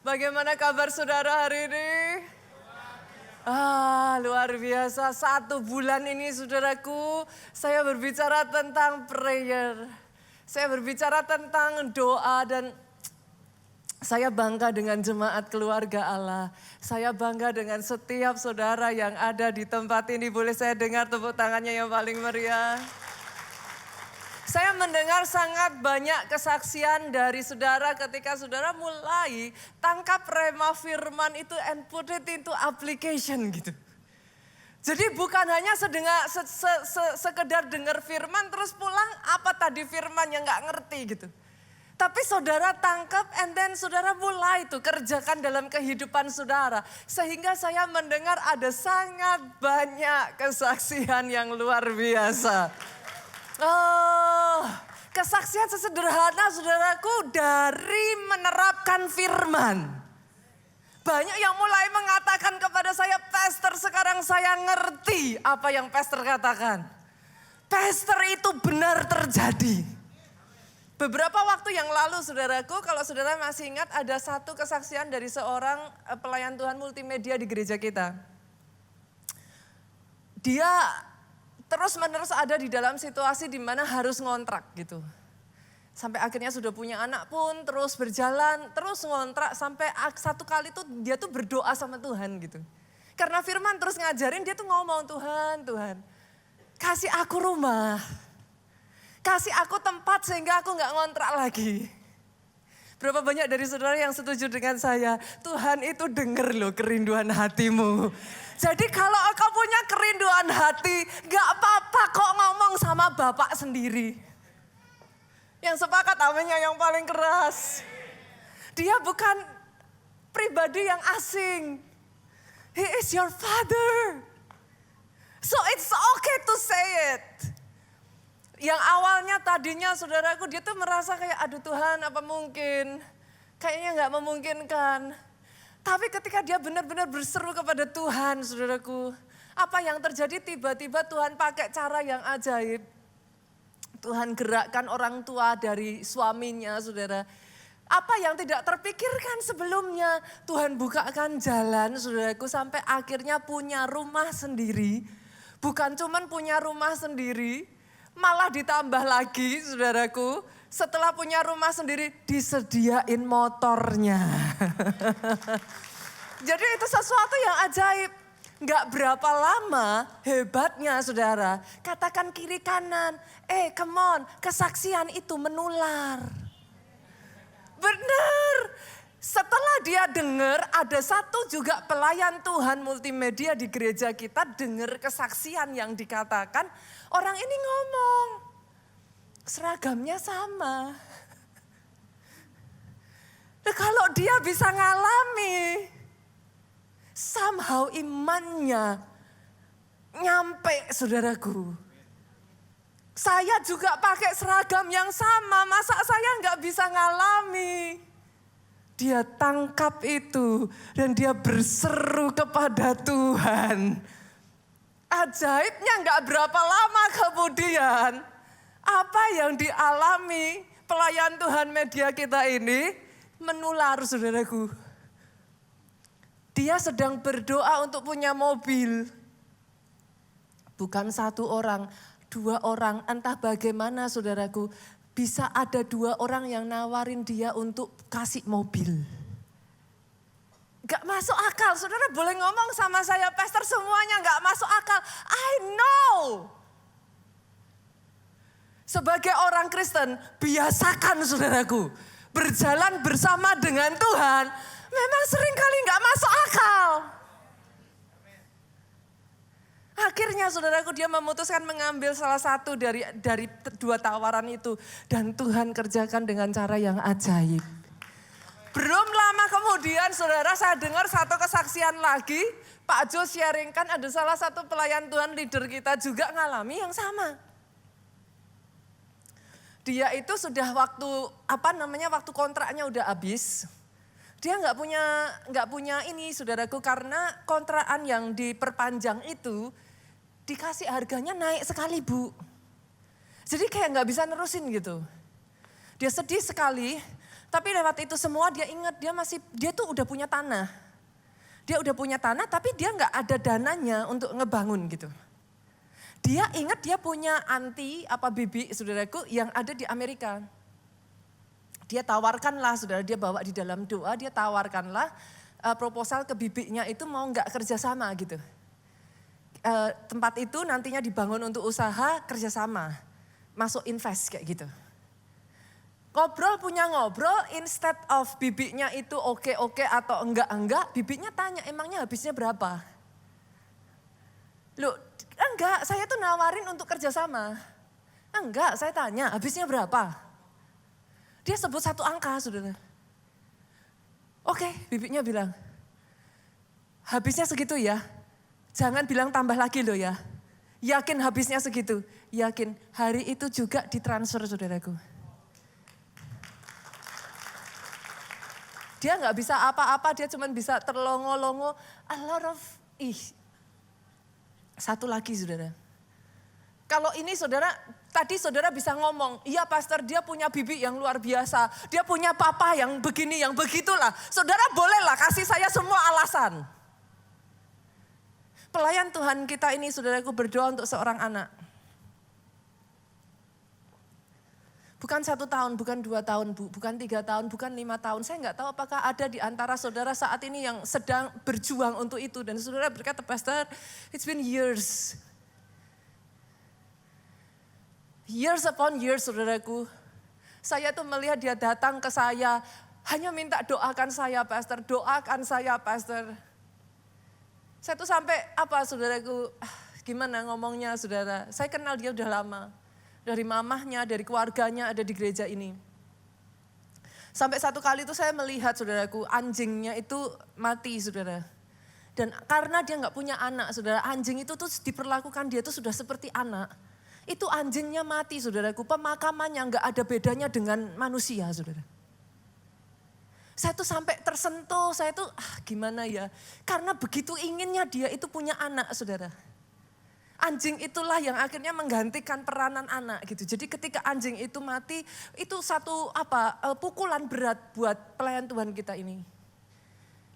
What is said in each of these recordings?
Bagaimana kabar saudara hari ini? Luar biasa. 1 bulan ini saudaraku, saya berbicara tentang prayer. Saya berbicara tentang doa dan saya bangga dengan jemaat keluarga Allah. Saya bangga dengan setiap saudara yang ada di tempat ini. Boleh saya dengar tepuk tangannya yang paling meriah? Saya mendengar sangat banyak kesaksian dari saudara ketika saudara mulai tangkap rema firman itu and put it into application gitu. Jadi bukan hanya sekedar dengar firman terus pulang apa tadi firman yang gak ngerti gitu. Tapi saudara tangkap and then saudara mulai itu kerjakan dalam kehidupan saudara. Sehingga saya mendengar ada sangat banyak kesaksian yang luar biasa. Kesaksian sesederhana saudaraku dari menerapkan firman. Banyak yang mulai mengatakan kepada saya, Pastor sekarang saya ngerti apa yang Pastor katakan. Pastor itu benar terjadi. Beberapa waktu yang lalu saudaraku, kalau saudara masih ingat ada satu kesaksian dari seorang pelayan Tuhan multimedia di gereja kita. Dia terus-menerus ada di dalam situasi di mana harus ngontrak gitu. Sampai akhirnya sudah punya anak pun terus berjalan, terus ngontrak sampai satu kali tuh dia tuh berdoa sama Tuhan gitu. Karena firman terus ngajarin dia tuh ngomong, Tuhan kasih aku rumah, kasih aku tempat sehingga aku gak ngontrak lagi. Berapa banyak dari saudara yang setuju dengan saya, Tuhan itu denger loh kerinduan hatimu. Jadi kalau engkau punya kerinduan hati, gak apa-apa kok ngomong sama Bapak sendiri. Yang sepakat aminnya yang paling keras. Dia bukan pribadi yang asing. He is your father. So it's okay to say it. Yang awalnya tadinya saudaraku dia tuh merasa kayak aduh Tuhan apa mungkin. Kayaknya gak memungkinkan. Tapi ketika dia benar-benar berseru kepada Tuhan, saudaraku, apa yang terjadi tiba-tiba Tuhan pakai cara yang ajaib. Tuhan gerakkan orang tua dari suaminya, saudara. Apa yang tidak terpikirkan sebelumnya, Tuhan bukakan jalan, saudaraku, sampai akhirnya punya rumah sendiri. Bukan cuman punya rumah sendiri, malah ditambah lagi, saudaraku. Setelah punya rumah sendiri, disediain motornya. Jadi itu sesuatu yang ajaib. Gak berapa lama hebatnya saudara. Katakan kiri kanan, come on, kesaksian itu menular. Benar. Setelah dia dengar ada satu juga pelayan Tuhan multimedia di gereja kita dengar kesaksian yang dikatakan. Orang ini ngomong. Seragamnya sama. Nah, kalau dia bisa ngalami, somehow imannya nyampe saudaraku. Saya juga pakai seragam yang sama, masa saya nggak bisa ngalami. Dia tangkap itu dan dia berseru kepada Tuhan. Ajaibnya nggak berapa lama kemudian, apa yang dialami pelayan Tuhan media kita ini menular saudaraku. Dia sedang berdoa untuk punya mobil. Bukan 1 orang, 2 orang, entah bagaimana saudaraku. Bisa ada 2 orang yang nawarin dia untuk kasih mobil. Gak masuk akal, saudara boleh ngomong sama saya, Pastor semuanya gak masuk akal. I know. Sebagai orang Kristen, biasakan saudaraku, berjalan bersama dengan Tuhan, memang seringkali gak masuk akal. Akhirnya saudaraku dia memutuskan mengambil salah satu dari 2 tawaran itu. Dan Tuhan kerjakan dengan cara yang ajaib. Belum lama kemudian saudara saya dengar satu kesaksian lagi. Pak Jo sharingkan ada salah satu pelayan Tuhan leader kita juga ngalami yang sama. Dia itu sudah waktu kontraknya udah habis. Dia nggak punya ini saudaraku karena kontrakan yang diperpanjang itu dikasih harganya naik sekali Bu. Jadi kayak nggak bisa nerusin gitu. Dia sedih sekali Tapi lewat itu semua dia ingat dia tuh udah punya tanah. Dia udah punya tanah tapi dia nggak ada dananya untuk ngebangun gitu. Dia ingat dia punya bibi saudaraku yang ada di Amerika. Dia tawarkanlah saudara, dia bawa di dalam doa, dia tawarkanlah proposal ke bibinya itu mau nggak kerjasama gitu. Tempat itu nantinya dibangun untuk usaha kerjasama, masuk invest kayak gitu. Ngobrol, instead of bibinya itu oke atau enggak, bibinya tanya emangnya habisnya berapa? Loh, enggak, saya tuh nawarin untuk kerjasama. Enggak, saya tanya habisnya berapa? Dia sebut satu angka, saudara. Oke, bibinya bilang, habisnya segitu ya. Jangan bilang tambah lagi loh ya. Yakin habisnya segitu? Yakin. Hari itu juga ditransfer, saudaraku. Dia nggak bisa apa-apa, dia cuma bisa terlongo-longo. A lot of, satu lagi saudara. Kalau ini saudara, tadi saudara bisa ngomong, iya pastor dia punya bibi yang luar biasa. Dia punya papa yang begini, yang begitulah. Saudara bolehlah kasih saya semua alasan. Pelayan Tuhan kita ini saudaraku berdoa untuk seorang anak. Bukan 1 tahun, bukan 2 tahun, bukan 3 tahun, bukan 5 tahun. Saya nggak tahu apakah ada di antara saudara saat ini yang sedang berjuang untuk itu. Dan saudara berkata, pastor, it's been years. Years upon years, saudaraku. Saya tuh melihat dia datang ke saya, hanya minta doakan saya, pastor, doakan saya, pastor. Saya tuh sampai saudaraku, gimana ngomongnya saudara. Saya kenal dia udah lama. Dari mamahnya, dari keluarganya ada di gereja ini. Sampai satu kali itu saya melihat saudaraku, anjingnya itu mati saudara. Dan karena dia nggak punya anak saudara, anjing itu tuh diperlakukan dia tuh sudah seperti anak. Itu anjingnya mati saudaraku, pemakamannya nggak ada bedanya dengan manusia saudara. Saya tuh sampai tersentuh, saya tuh gimana ya. Karena begitu inginnya dia itu punya anak saudara. Anjing itulah yang akhirnya menggantikan peranan anak gitu. Jadi ketika anjing itu mati, itu satu pukulan berat buat pelayan Tuhan kita ini.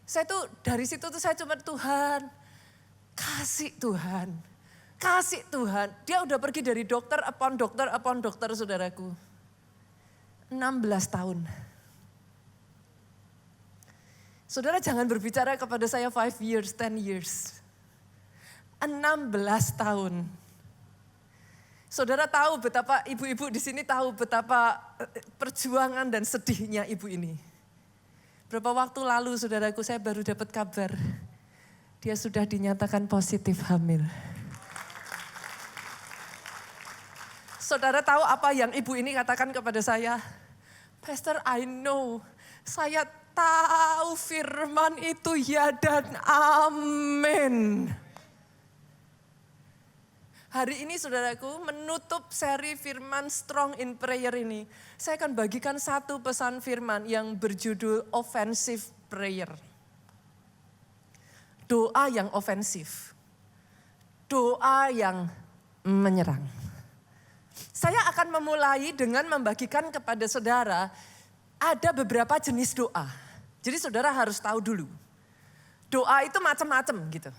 Saya tuh dari situ tuh saya cuma Tuhan, kasih Tuhan, kasih Tuhan. Dia udah pergi dari dokter upon dokter saudaraku. 16 tahun. Saudara jangan berbicara kepada saya 5 years, 10 years. 16 tahun. Saudara tahu betapa ibu-ibu di sini tahu betapa perjuangan dan sedihnya ibu ini. Berapa waktu lalu saudaraku saya baru dapat kabar. Dia sudah dinyatakan positif hamil. Saudara tahu apa yang ibu ini katakan kepada saya? Pastor, I know. Saya tahu firman itu ya dan amin. Hari ini saudaraku menutup seri firman Strong in Prayer ini. Saya akan bagikan satu pesan firman yang berjudul Offensive Prayer. Doa yang ofensif. Doa yang menyerang. Saya akan memulai dengan membagikan kepada saudara ada beberapa jenis doa. Jadi saudara harus tahu dulu. Doa itu macam-macam gitu.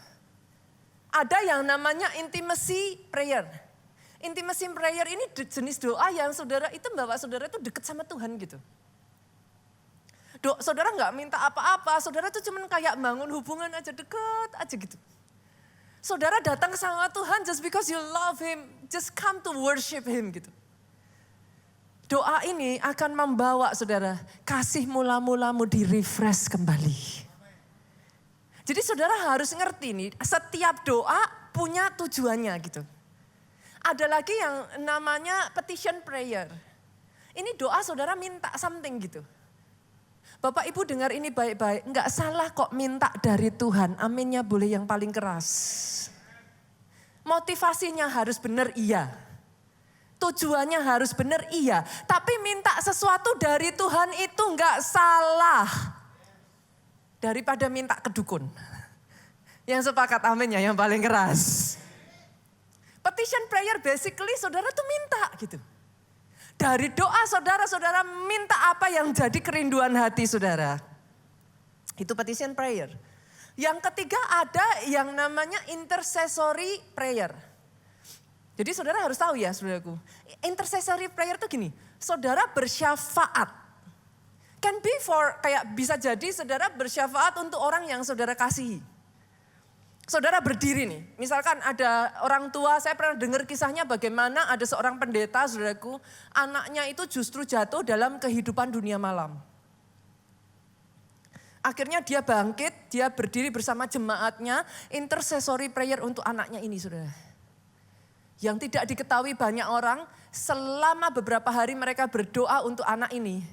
Ada yang namanya intimacy prayer. Intimacy prayer ini jenis doa yang saudara itu membawa saudara itu dekat sama Tuhan gitu. Saudara nggak minta apa-apa, saudara tuh cuman kayak bangun hubungan aja deket aja gitu. Saudara datang sama Tuhan just because you love Him, just come to worship Him gitu. Doa ini akan membawa saudara kasih mula-mulamu di-refresh kembali. Jadi saudara harus ngerti nih, setiap doa punya tujuannya gitu. Ada lagi yang namanya petition prayer. Ini doa saudara minta something gitu. Bapak Ibu dengar ini baik-baik, enggak salah kok minta dari Tuhan, aminnya boleh yang paling keras. Motivasinya harus benar iya. Tujuannya harus benar iya. Tapi minta sesuatu dari Tuhan itu enggak salah. Daripada minta ke dukun. Yang sepakat amin ya, yang paling keras. Petition prayer basically saudara tuh minta gitu. Dari doa saudara minta apa yang jadi kerinduan hati saudara. Itu petition prayer. Yang ketiga ada yang namanya intercessory prayer. Jadi saudara harus tahu ya saudaraku. Intercessory prayer itu gini, saudara bersyafaat. Can be for, kayak bisa jadi saudara bersyafaat untuk orang yang saudara kasihi. Saudara berdiri nih, misalkan ada orang tua, saya pernah dengar kisahnya bagaimana ada seorang pendeta, saudaraku, anaknya itu justru jatuh dalam kehidupan dunia malam. Akhirnya dia bangkit, dia berdiri bersama jemaatnya, intercessory prayer untuk anaknya ini, saudara. Yang tidak diketahui banyak orang, selama beberapa hari mereka berdoa untuk anak ini.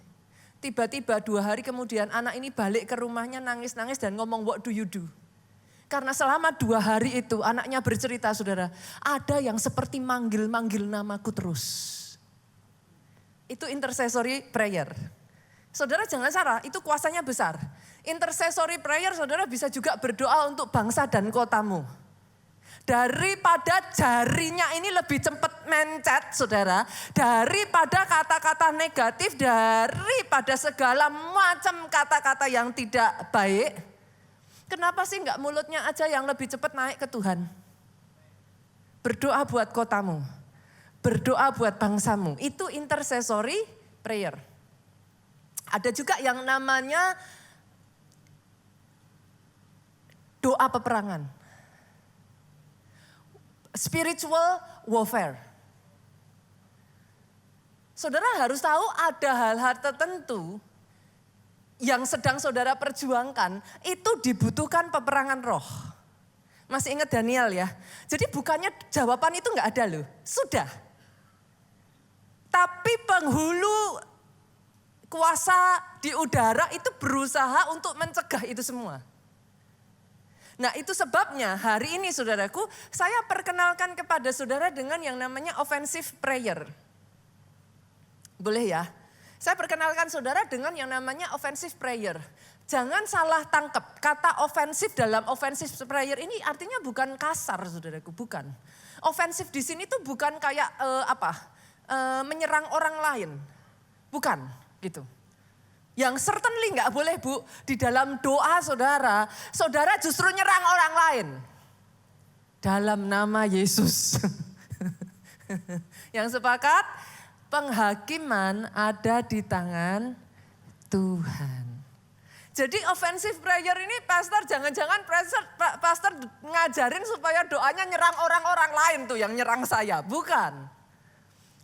Tiba-tiba 2 hari kemudian anak ini balik ke rumahnya nangis-nangis dan ngomong, what do you do? Karena selama 2 hari itu anaknya bercerita saudara, ada yang seperti manggil-manggil namaku terus. Itu intercessory prayer. Saudara jangan salah, itu kuasanya besar. Intercessory prayer saudara bisa juga berdoa untuk bangsa dan kotamu. Daripada jarinya ini lebih cepat mencet saudara, daripada kata-kata negatif, daripada segala macam kata-kata yang tidak baik. Kenapa sih enggak mulutnya aja yang lebih cepat naik ke Tuhan? Berdoa buat kotamu, berdoa buat bangsamu, itu intercessory prayer. Ada juga yang namanya doa peperangan. Spiritual warfare. Saudara harus tahu ada hal-hal tertentu yang sedang saudara perjuangkan, itu dibutuhkan peperangan roh. Masih ingat Daniel ya? Jadi bukannya jawaban itu enggak ada loh, sudah. Tapi penghulu kuasa di udara itu berusaha untuk mencegah itu semua. Nah itu sebabnya hari ini saudaraku, saya perkenalkan kepada saudara dengan yang namanya offensive prayer. Boleh ya? Saya perkenalkan saudara dengan yang namanya offensive prayer. Jangan salah tangkap, kata offensive dalam offensive prayer ini artinya bukan kasar saudaraku, bukan. Offensive di sini tuh bukan kayak menyerang orang lain, bukan gitu. Yang certainly nggak boleh bu, di dalam doa saudara, saudara justru nyerang orang lain. Dalam nama Yesus. Yang sepakat? Penghakiman ada di tangan Tuhan. Jadi offensive prayer ini pastor jangan-jangan pastor ngajarin supaya doanya nyerang orang-orang lain tuh yang nyerang saya. Bukan.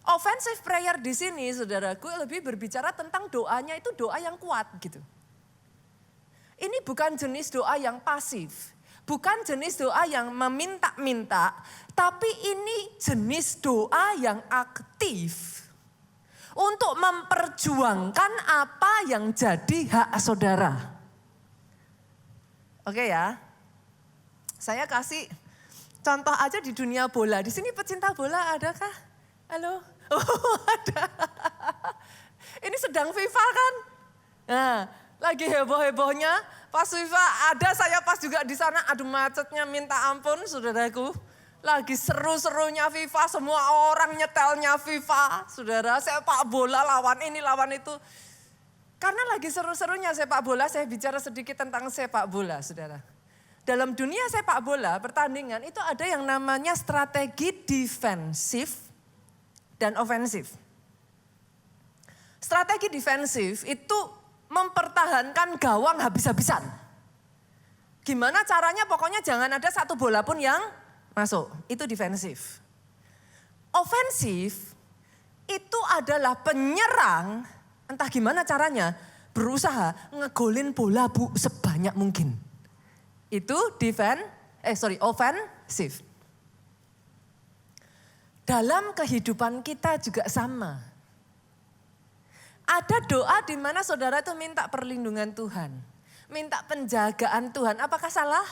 Offensive prayer di sini saudaraku lebih berbicara tentang doanya itu doa yang kuat gitu. Ini bukan jenis doa yang pasif. Bukan jenis doa yang meminta-minta. Tapi ini jenis doa yang aktif. Untuk memperjuangkan apa yang jadi hak saudara. Oke ya. Saya kasih contoh aja di dunia bola. Di sini pecinta bola adakah? Halo? Oh ada. Ini sedang FIFA kan? Nah, lagi heboh-hebohnya. Pas FIFA ada, saya pas juga di sana. Aduh macetnya minta ampun saudaraku. Lagi seru-serunya FIFA, semua orang nyetelnya FIFA, saudara. Sepak bola lawan ini, lawan itu. Karena lagi seru-serunya sepak bola, saya bicara sedikit tentang sepak bola, saudara. Dalam dunia sepak bola, pertandingan itu ada yang namanya strategi defensif dan ofensif. Strategi defensif itu mempertahankan gawang habis-habisan. Gimana caranya? Pokoknya jangan ada satu bola pun yang masuk, itu defensif. Ofensif itu adalah penyerang, entah gimana caranya, berusaha ngegolin bola sebanyak mungkin. Itu ofensif. Dalam kehidupan kita juga sama. Ada doa di mana saudara itu minta perlindungan Tuhan, minta penjagaan Tuhan. Apakah salah?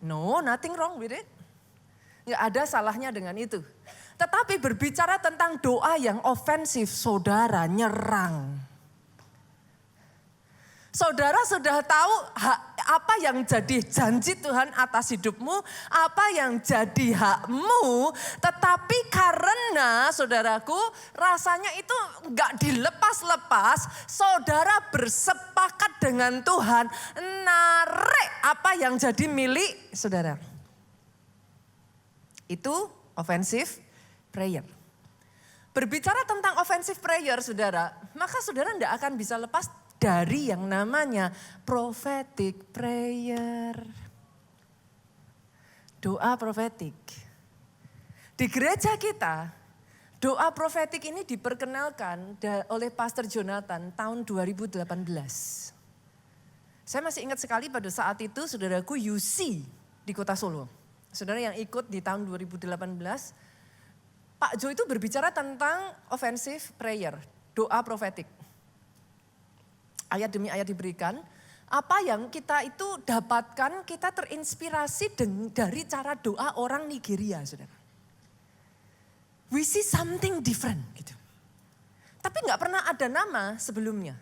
No, nothing wrong with it. Nggak ada salahnya dengan itu. Tetapi berbicara tentang doa yang ofensif, saudara nyerang. Saudara sudah tahu apa yang jadi janji Tuhan atas hidupmu, apa yang jadi hakmu, tetapi karena saudaraku rasanya itu enggak dilepas-lepas, saudara bersepakat dengan Tuhan, narik apa yang jadi milik saudara. Itu offensive prayer. Berbicara tentang offensive prayer saudara, maka saudara tidak akan bisa lepas dari yang namanya prophetic prayer. Doa profetik. Di gereja kita, doa profetik ini diperkenalkan oleh Pastor Jonathan tahun 2018. Saya masih ingat sekali pada saat itu saudaraku UC di Kota Solo. Saudara yang ikut di tahun 2018, Pak Jo itu berbicara tentang offensive prayer, doa profetik. Ayat demi ayat diberikan, apa yang kita itu dapatkan, kita terinspirasi dari cara doa orang Nigeria, saudara. We see something different gitu. Tapi nggak pernah ada nama sebelumnya.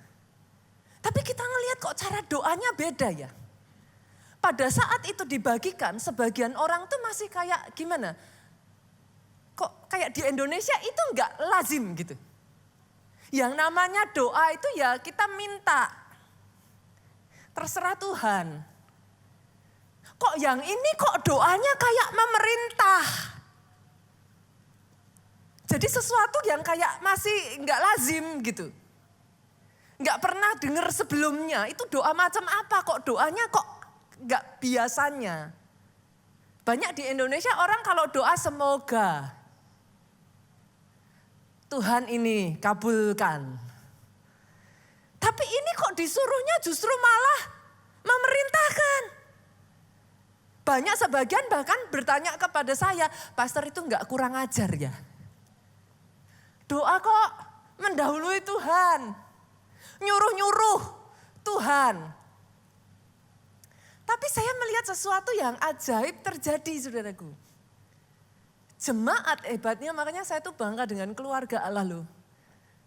Tapi kita ngelihat kok cara doanya beda ya. Pada saat itu dibagikan, sebagian orang tuh masih kayak gimana? Kok kayak di Indonesia itu enggak lazim gitu. Yang namanya doa itu ya kita minta. Terserah Tuhan. Kok yang ini kok doanya kayak memerintah. Jadi sesuatu yang kayak masih enggak lazim gitu. Enggak pernah dengar sebelumnya. Itu doa macam apa kok doanya kok enggak biasanya. Banyak di Indonesia orang kalau doa semoga Tuhan ini kabulkan. Tapi ini kok disuruhnya justru malah memerintahkan. Banyak sebagian bahkan bertanya kepada saya, pastor itu enggak kurang ajar ya? Doa kok mendahului Tuhan. Nyuruh-nyuruh Tuhan. Tapi saya melihat sesuatu yang ajaib terjadi saudaraku. Jemaat hebatnya, makanya saya tuh bangga dengan keluarga Allah loh.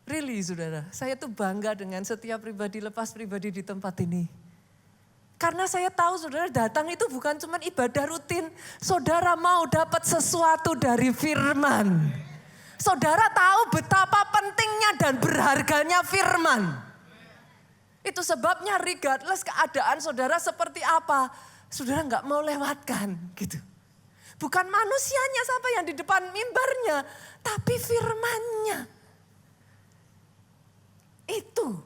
Really saudara, saya tuh bangga dengan setiap pribadi lepas pribadi di tempat ini. Karena saya tahu saudara datang itu bukan cuma ibadah rutin. Saudara mau dapat sesuatu dari firman. Saudara tahu betapa pentingnya dan berharganya firman. Itu sebabnya regardless keadaan saudara seperti apa, saudara nggak mau lewatkan gitu. Bukan manusianya siapa yang di depan mimbarnya, tapi firmannya. Itu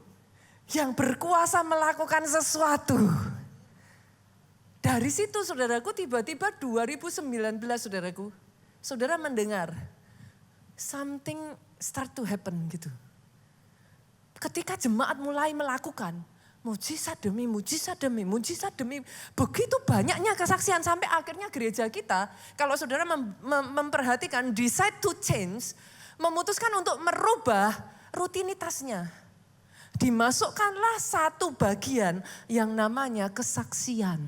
yang berkuasa melakukan sesuatu. Dari situ saudaraku tiba-tiba 2019 saudaraku, saudara mendengar something start to happen gitu. Ketika jemaat mulai melakukan mujizat demi mujizat demi mujizat demi begitu banyaknya kesaksian sampai akhirnya gereja kita, kalau saudara memperhatikan decide to change, memutuskan untuk merubah rutinitasnya. Dimasukkanlah satu bagian yang namanya kesaksian.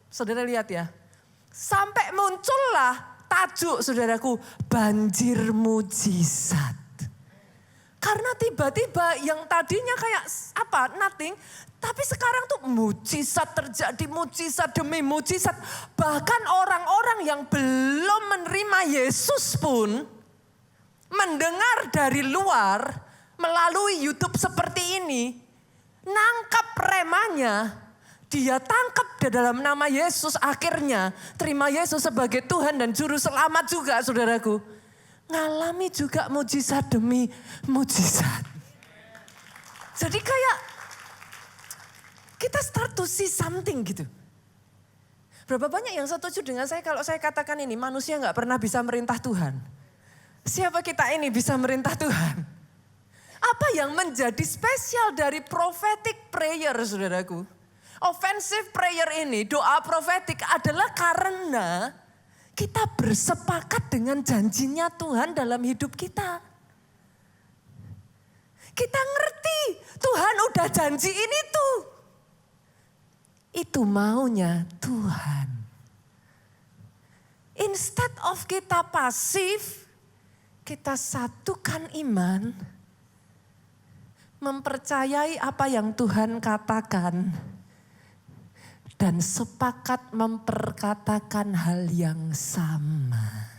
Saudara lihat ya, sampai muncullah tajuk saudaraku, banjir mujizat. Karena tiba-tiba yang tadinya kayak apa, nothing, tapi sekarang tuh mujizat terjadi, mujizat demi mujizat. Bahkan orang-orang yang belum menerima Yesus pun mendengar dari luar melalui YouTube seperti ini, nangkap remanya, dia tangkap di dalam nama Yesus, akhirnya terima Yesus sebagai Tuhan dan Juru Selamat juga saudaraku. Ngalami juga mujizat demi mujizat. Jadi kayak kita start to see something gitu. Berapa banyak yang setuju dengan saya kalau saya katakan ini manusia gak pernah bisa merintah Tuhan. Siapa kita ini bisa merintah Tuhan? Apa yang menjadi spesial dari prophetic prayer saudaraku? Offensive prayer ini, doa profetik adalah karena kita bersepakat dengan janjinya Tuhan dalam hidup kita. Kita ngerti Tuhan udah janji ini tuh. Itu maunya Tuhan. Instead of kita pasif, kita satukan iman. Mempercayai apa yang Tuhan katakan. dan sepakat memperkatakan hal yang sama.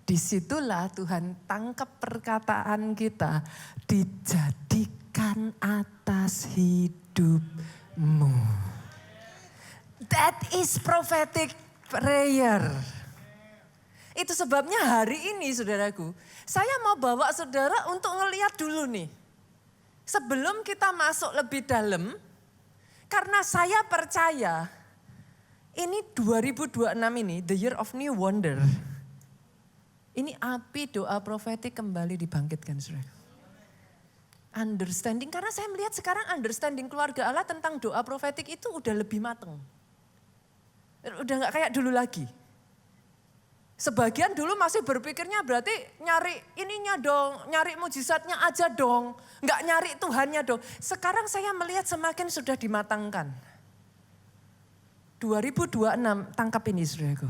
Disitulah Tuhan tangkap perkataan kita, dijadikan atas hidupmu. That is prophetic prayer. Itu sebabnya hari ini saudaraku, saya mau bawa saudara untuk ngelihat dulu nih. Sebelum kita masuk lebih dalam, karena saya percaya ini 2026 ini, the year of new wonder. Ini api doa profetik kembali dibangkitkan, saudara. Understanding, karena saya melihat sekarang understanding keluarga Allah tentang doa profetik itu udah lebih mateng. Udah gak kayak dulu lagi. Sebagian dulu masih berpikirnya berarti nyari ininya dong, nyari mujizatnya aja dong. Gak nyari Tuhannya dong. Sekarang saya melihat semakin sudah dimatangkan. 2026, tangkap ini saudaraku.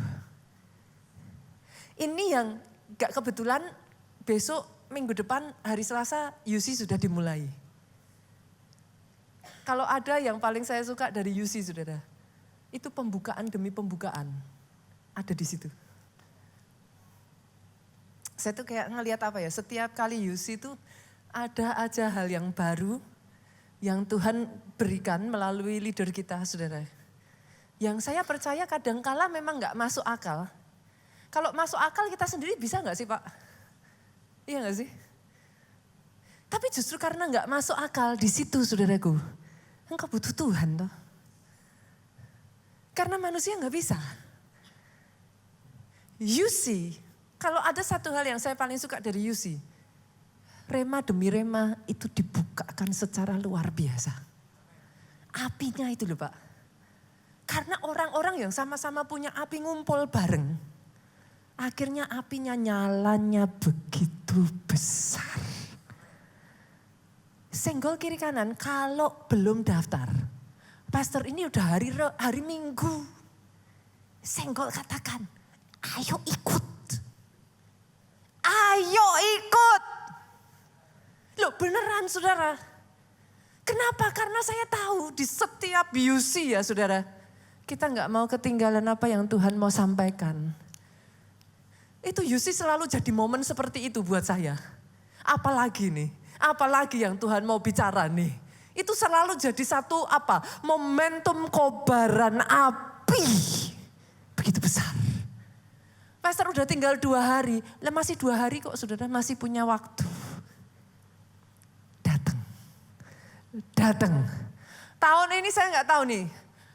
Ini yang gak kebetulan besok minggu depan hari Selasa UC sudah dimulai. Kalau ada yang paling saya suka dari UC saudara, itu pembukaan demi pembukaan ada di situ. Saya tuh kayak ngelihat apa ya, setiap kali UC itu ada aja hal yang baru yang Tuhan berikan melalui leader kita saudara. Yang saya percaya kadangkala memang gak masuk akal. Kalau masuk akal kita sendiri bisa gak sih Pak? Iya gak sih? Tapi justru karena gak masuk akal di situ saudaraku. Engkau butuh Tuhan toh. Karena manusia gak bisa. UC, kalau ada satu hal yang saya paling suka dari UC. Rema demi rema itu dibukakan secara luar biasa. Apinya itu loh Pak. Karena orang-orang yang sama-sama punya api ngumpul bareng. Akhirnya apinya nyalanya begitu besar. Senggol kiri kanan kalau belum daftar. Pastor ini udah hari Minggu. Senggol katakan, ayo ikut. Ayo ikut. Loh beneran saudara. Kenapa? Karena saya tahu di setiap UC ya saudara. Kita gak mau ketinggalan apa yang Tuhan mau sampaikan. Itu UC selalu jadi momen seperti itu buat saya. Apalagi nih, apalagi yang Tuhan mau bicara nih. Itu selalu jadi satu momentum kobaran api. Begitu besar. Pastor udah tinggal 2 hari, lah masih 2 hari kok saudara masih punya waktu. Datang. Tahun ini saya nggak tahu nih.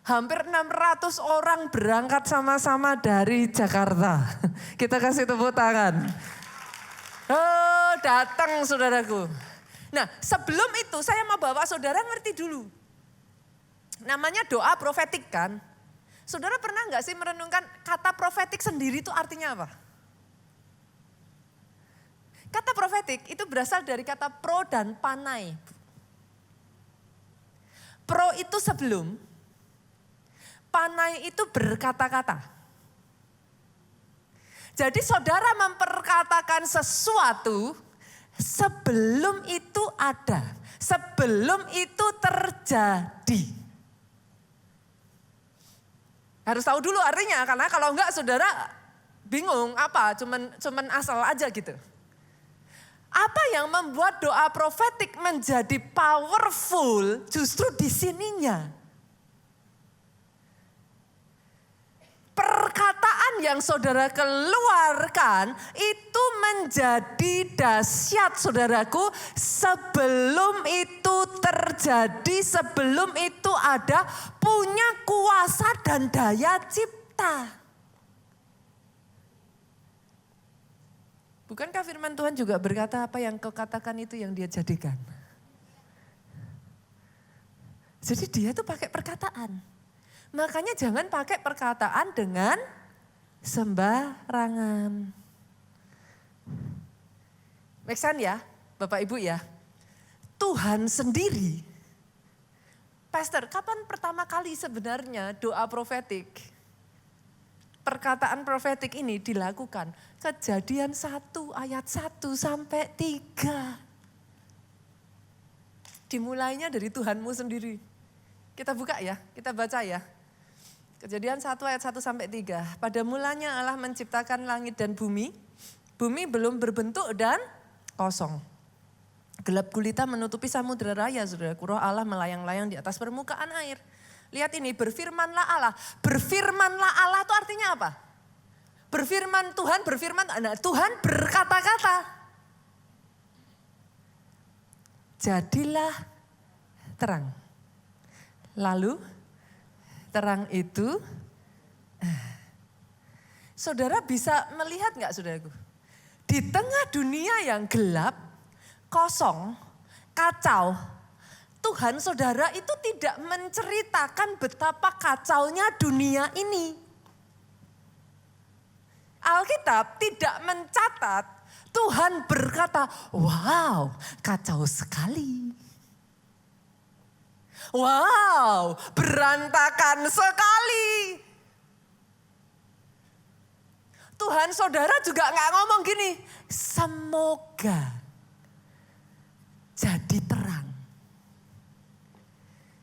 Hampir 600 orang berangkat sama-sama dari Jakarta. Kita kasih tepuk tangan. Oh, datang saudaraku. Nah, sebelum itu saya mau bawa saudara ngerti dulu. Namanya doa profetik kan. Saudara pernah nggak sih merenungkan kata profetik sendiri itu artinya apa? Kata profetik itu berasal dari kata pro dan panai. Pro itu sebelum, panai itu berkata-kata. Jadi saudara memperkatakan sesuatu sebelum itu ada, sebelum itu terjadi. Harus tahu dulu artinya, karena kalau enggak saudara bingung apa, cuman asal aja gitu. Apa yang membuat doa profetik menjadi powerful justru di sininya. Perkataan yang saudara keluarkan itu menjadi dahsyat saudaraku sebelum itu terjadi, sebelum itu ada, punya kuasa dan daya cipta. Bukankah firman Tuhan juga berkata apa yang kau katakan itu yang dia jadikan? Jadi dia tuh pakai perkataan. Makanya jangan pakai perkataan dengan sembarangan. Make sense ya, Bapak Ibu ya. Tuhan sendiri. Pastor, kapan pertama kali sebenarnya doa profetik? Perkataan profetik ini dilakukan. Kejadian 1 ayat 1 sampai 3. Dimulainya dari Tuhanmu sendiri. Kita buka ya, kita baca ya. Kejadian 1 ayat 1 sampai 3. Pada mulanya Allah menciptakan langit dan bumi. Bumi belum berbentuk dan kosong. Gelap gulita menutupi samudera raya, saudaraku. Roh Allah melayang-layang di atas permukaan air. Lihat ini, berfirmanlah Allah. Berfirmanlah Allah itu artinya apa? Berfirman Tuhan, Tuhan berkata-kata. Jadilah terang. Lalu terang itu, saudara bisa melihat enggak saudaraku? Di tengah dunia yang gelap, kosong, kacau, Tuhan saudara itu tidak menceritakan betapa kacaunya dunia ini. Alkitab tidak mencatat Tuhan berkata, wow kacau sekali. Wow berantakan sekali. Tuhan saudara juga gak ngomong gini, semoga jadi terang.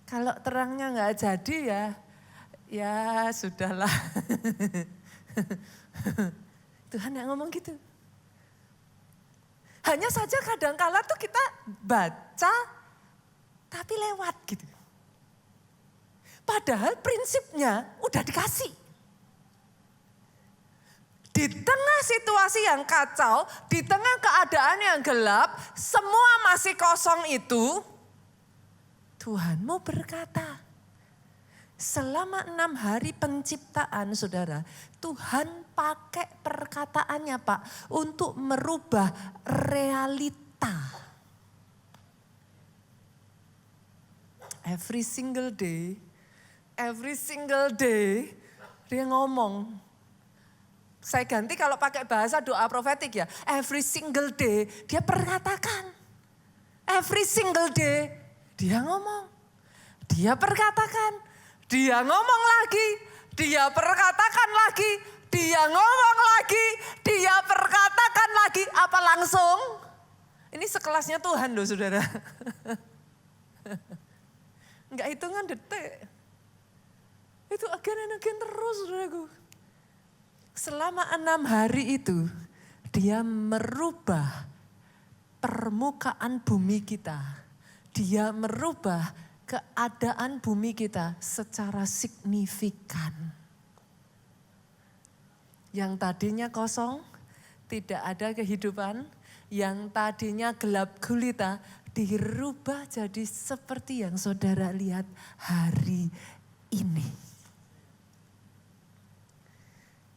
Kalau terangnya gak jadi ya sudahlah. Tuhan gak ngomong gitu. Hanya saja kadangkala tuh kita baca tapi lewat gitu. Padahal prinsipnya udah dikasih. Di tengah situasi yang kacau, di tengah keadaan yang gelap, semua masih kosong itu, Tuhan mau berkata, selama 6 hari penciptaan saudara, Tuhan pakai perkataannya Pak untuk merubah realita. Every single day dia ngomong. Saya ganti kalau pakai bahasa doa profetik ya. Every single day dia perkatakan. Every single day dia ngomong. Dia perkatakan. Dia ngomong lagi. Dia perkatakan lagi. Dia ngomong lagi. Dia perkatakan lagi. Apa langsung? Ini sekelasnya Tuhan loh saudara. Enggak hitungan detik. Itu again and again terus saudaraku. Selama 6 hari itu dia merubah permukaan bumi kita. Dia merubah keadaan bumi kita secara signifikan. Yang tadinya kosong, tidak ada kehidupan. Yang tadinya gelap gulita dirubah jadi seperti yang saudara lihat hari ini.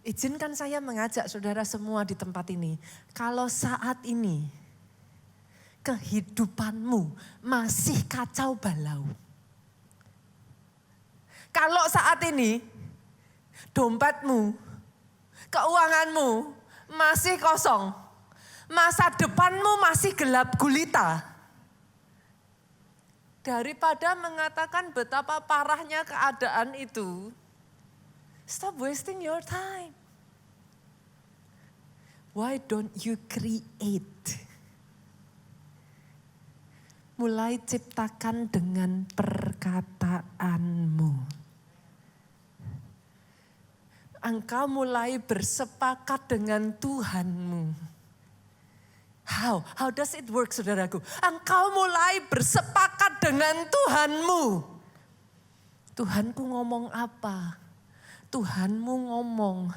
Izinkan saya mengajak saudara semua di tempat ini. Kalau saat ini kehidupanmu masih kacau balau. Kalau saat ini dompetmu, keuanganmu masih kosong. Masa depanmu masih gelap gulita. Daripada mengatakan betapa parahnya keadaan itu, stop wasting your time. Why don't you create? Mulai ciptakan dengan perkataanmu. Engkau mulai bersepakat dengan Tuhanmu. How does it work saudaraku? Engkau mulai bersepakat dengan Tuhanmu. Tuhanku ngomong apa? Tuhanmu ngomong,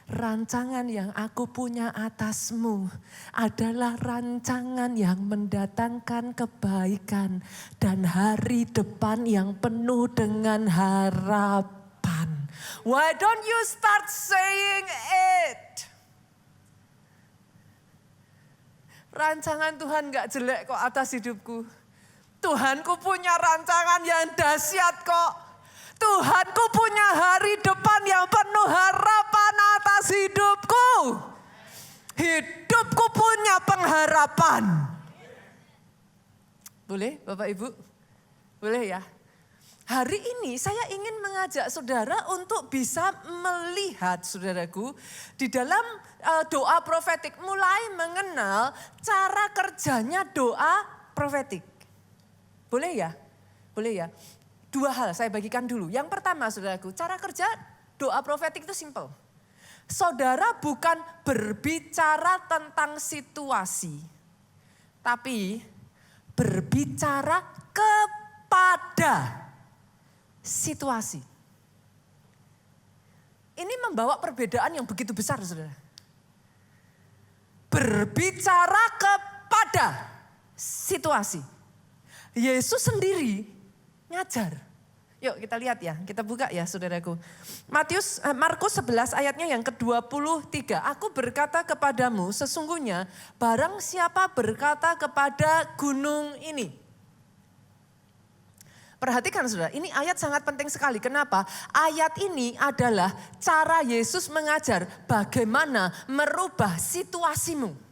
rancangan yang aku punya atasmu adalah rancangan yang mendatangkan kebaikan dan hari depan yang penuh dengan harapan. Why don't you start saying it? Rancangan Tuhan gak jelek kok atas hidupku. Tuhanku punya rancangan yang dahsyat kok. Tuhanku punya hari depan yang penuh harapan atas hidupku. Hidupku punya pengharapan. Boleh Bapak Ibu? Boleh ya? Hari ini saya ingin mengajak saudara untuk bisa melihat saudaraku di dalam doa profetik. Mulai mengenal cara kerjanya doa profetik. Boleh ya? Boleh ya? Dua hal saya bagikan dulu. Yang pertama saudaraku, cara kerja doa profetik itu simple. Saudara bukan berbicara tentang situasi, tapi berbicara kepada situasi. Ini membawa perbedaan yang begitu besar, saudara. Berbicara kepada situasi. Yesus sendiri ngajar. Yuk kita lihat ya, kita buka ya saudaraku. Markus 11 ayatnya yang ke-23. Aku berkata kepadamu, sesungguhnya barang siapa berkata kepada gunung ini. Perhatikan saudara, ini ayat sangat penting sekali. Kenapa? Ayat ini adalah cara Yesus mengajar bagaimana merubah situasimu.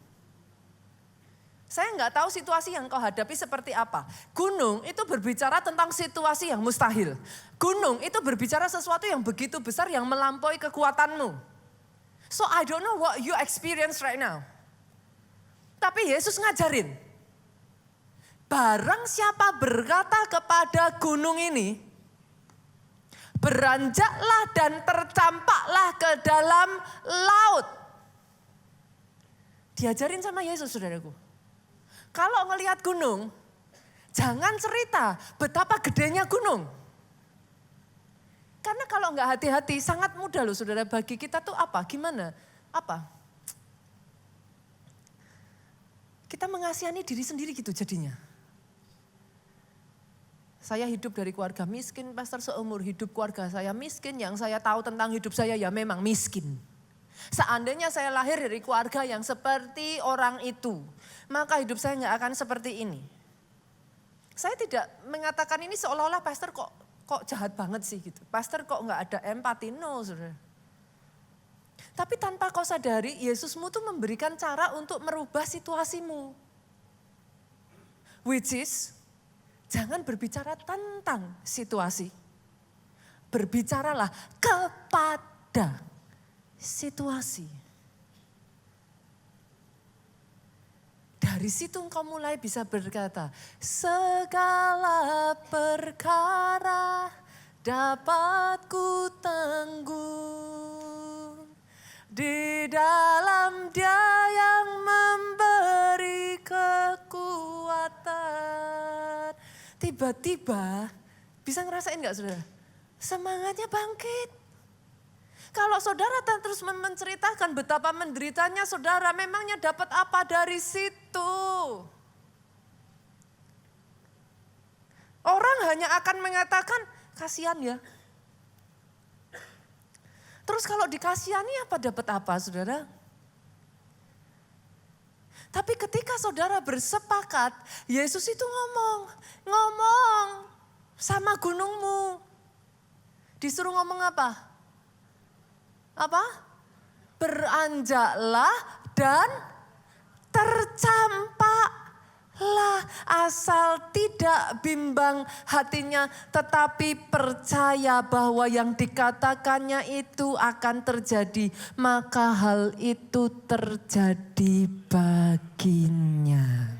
Saya nggak tahu situasi yang kau hadapi seperti apa. Gunung itu berbicara tentang situasi yang mustahil. Gunung itu berbicara sesuatu yang begitu besar yang melampaui kekuatanmu. So I don't know what you experience right now. Tapi Yesus ngajarin. Barang siapa berkata kepada gunung ini, beranjaklah dan tercampaklah ke dalam laut. Diajarin sama Yesus, saudaraku. Kalau ngelihat gunung, jangan cerita betapa gedenya gunung. Karena kalau nggak hati-hati, sangat mudah loh saudara bagi kita tuh apa, gimana, apa. Kita mengasihani diri sendiri gitu jadinya. Saya hidup dari keluarga miskin, pastor seumur hidup keluarga saya miskin, yang saya tahu tentang hidup saya ya memang miskin. Seandainya saya lahir dari keluarga yang seperti orang itu, maka hidup saya nggak akan seperti ini. Saya tidak mengatakan ini seolah-olah pastor kok jahat banget sih gitu. Pastor kok nggak ada empati, no saudara. Tapi tanpa kau sadari, Yesusmu tuh memberikan cara untuk merubah situasimu. Which is, jangan berbicara tentang situasi. Berbicaralah kepada situasi. Dari situ engkau mulai bisa berkata, segala perkara dapat ku tanggung di dalam Dia yang memberi kekuatan. Tiba-tiba bisa ngerasain gak saudara? Semangatnya bangkit. Kalau saudara terus menceritakan betapa menderitanya saudara, memangnya dapat apa dari situ? Orang hanya akan mengatakan, kasihan ya. Terus kalau dikasihani apa dapat apa saudara? Tapi ketika saudara bersepakat, Yesus itu ngomong sama gunungmu. Disuruh ngomong apa? Apa? Beranjaklah dan tercampaklah, asal tidak bimbang hatinya, tetapi percaya bahwa yang dikatakannya itu akan terjadi, maka hal itu terjadi baginya.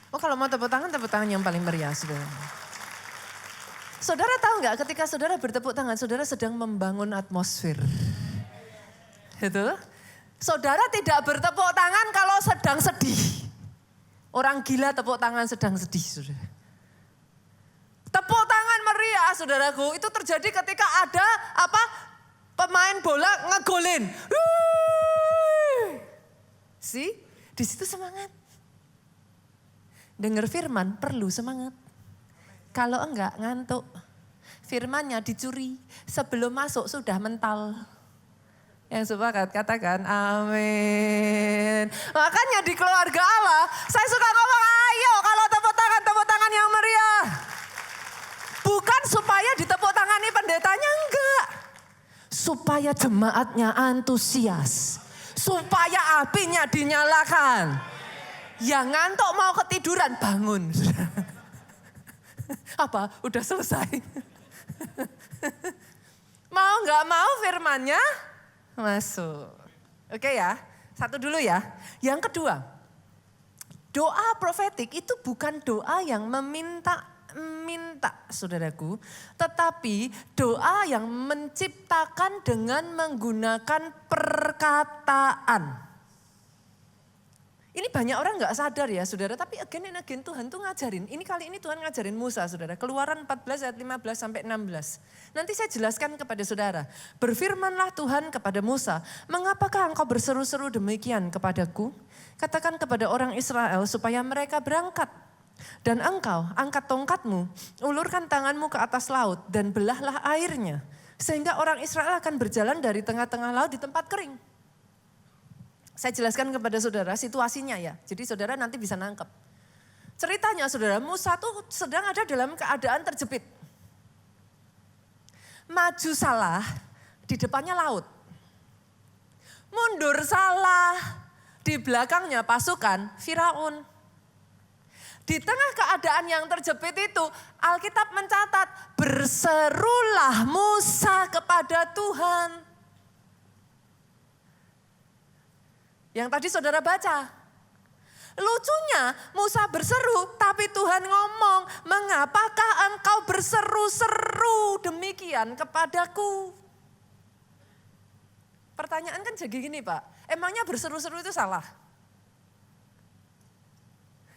Oh, kalau mau tepuk tangan yang paling meriah, saudara. Saudara tahu nggak ketika saudara bertepuk tangan, saudara sedang membangun atmosfer. Gitu. Saudara tidak bertepuk tangan kalau sedang sedih. Orang gila tepuk tangan sedang sedih, saudara. Tepuk tangan meriah, saudaraku, itu terjadi ketika ada pemain bola ngegolin. See? Di situ semangat. Dengar firman perlu semangat. Kalau enggak ngantuk, firmannya dicuri, sebelum masuk sudah mental. Yang sepakat katakan amin. Makanya di keluarga Allah, saya suka ngomong ayo kalau tepuk tangan yang meriah. Bukan supaya ditepuk tangani pendetanya, enggak. Supaya jemaatnya antusias. Supaya apinya dinyalakan. Yang ngantuk mau ketiduran, bangun. Apa? Udah selesai. Mau nggak mau firmannya masuk. Oke ya, satu dulu ya. Yang kedua, doa profetik itu bukan doa yang meminta minta, saudaraku, tetapi doa yang menciptakan dengan menggunakan perkataan. Ini banyak orang gak sadar ya saudara, tapi again and again Tuhan tuh ngajarin. Ini kali ini Tuhan ngajarin Musa saudara, Keluaran 14 ayat 15 sampai 16. Nanti saya jelaskan kepada saudara. Berfirmanlah Tuhan kepada Musa, mengapakah engkau berseru-seru demikian kepadaku? Katakan kepada orang Israel supaya mereka berangkat. Dan engkau angkat tongkatmu, ulurkan tanganmu ke atas laut dan belahlah airnya. Sehingga orang Israel akan berjalan dari tengah-tengah laut di tempat kering. Saya jelaskan kepada saudara situasinya ya, jadi saudara nanti bisa nangkep. Ceritanya saudara, Musa tuh sedang ada dalam keadaan terjepit. Maju salah, di depannya laut. Mundur salah, di belakangnya pasukan Firaun. Di tengah keadaan yang terjepit itu, Alkitab mencatat, berserulah Musa kepada Tuhan. Yang tadi saudara baca. Lucunya Musa berseru tapi Tuhan ngomong, mengapakah engkau berseru-seru demikian kepadaku? Pertanyaan kan jadi gini Pak, emangnya berseru-seru itu salah?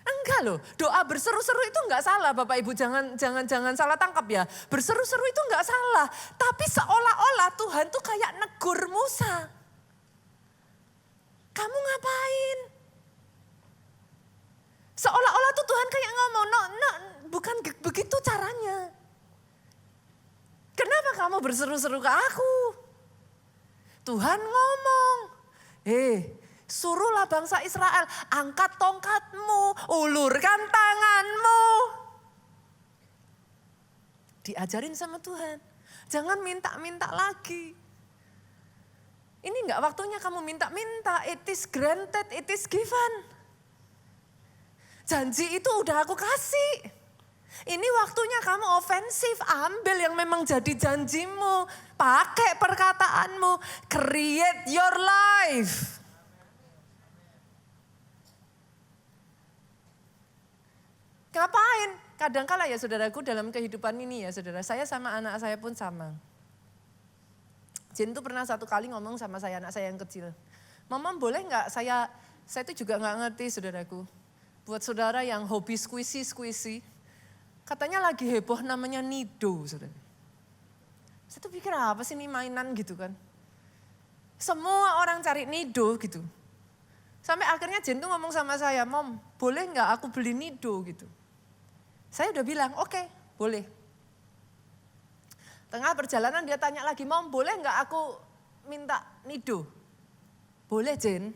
Enggak loh, doa berseru-seru itu enggak salah Bapak Ibu, jangan salah tangkap ya. Berseru-seru itu enggak salah, tapi seolah-olah Tuhan tuh kayak negur Musa. Kamu ngapain? Seolah-olah tuh Tuhan kayak ngomong, no, bukan begitu caranya. Kenapa kamu berseru-seru ke aku? Tuhan ngomong, suruhlah bangsa Israel, angkat tongkatmu, ulurkan tanganmu. Diajarin sama Tuhan, jangan minta-minta lagi. Ini enggak waktunya kamu minta-minta, it is granted, it is given. Janji itu udah aku kasih. Ini waktunya kamu ofensif, ambil yang memang jadi janjimu. Pakai perkataanmu, create your life. Ngapain? Kadangkala ya saudaraku dalam kehidupan ini ya saudara, saya sama anak saya pun sama. Jen tuh pernah satu kali ngomong sama saya, anak saya yang kecil. Mama boleh gak saya itu juga gak ngerti saudaraku. Buat saudara yang hobi squishy, katanya lagi heboh namanya Nido saudara. Saya tuh pikir apa sih ini mainan gitu kan. Semua orang cari Nido gitu. Sampai akhirnya Jen tuh ngomong sama saya, Mom boleh gak aku beli Nido gitu. Saya udah bilang oke, boleh. Tengah perjalanan dia tanya lagi, Mom boleh gak aku minta Nido? Boleh Jen.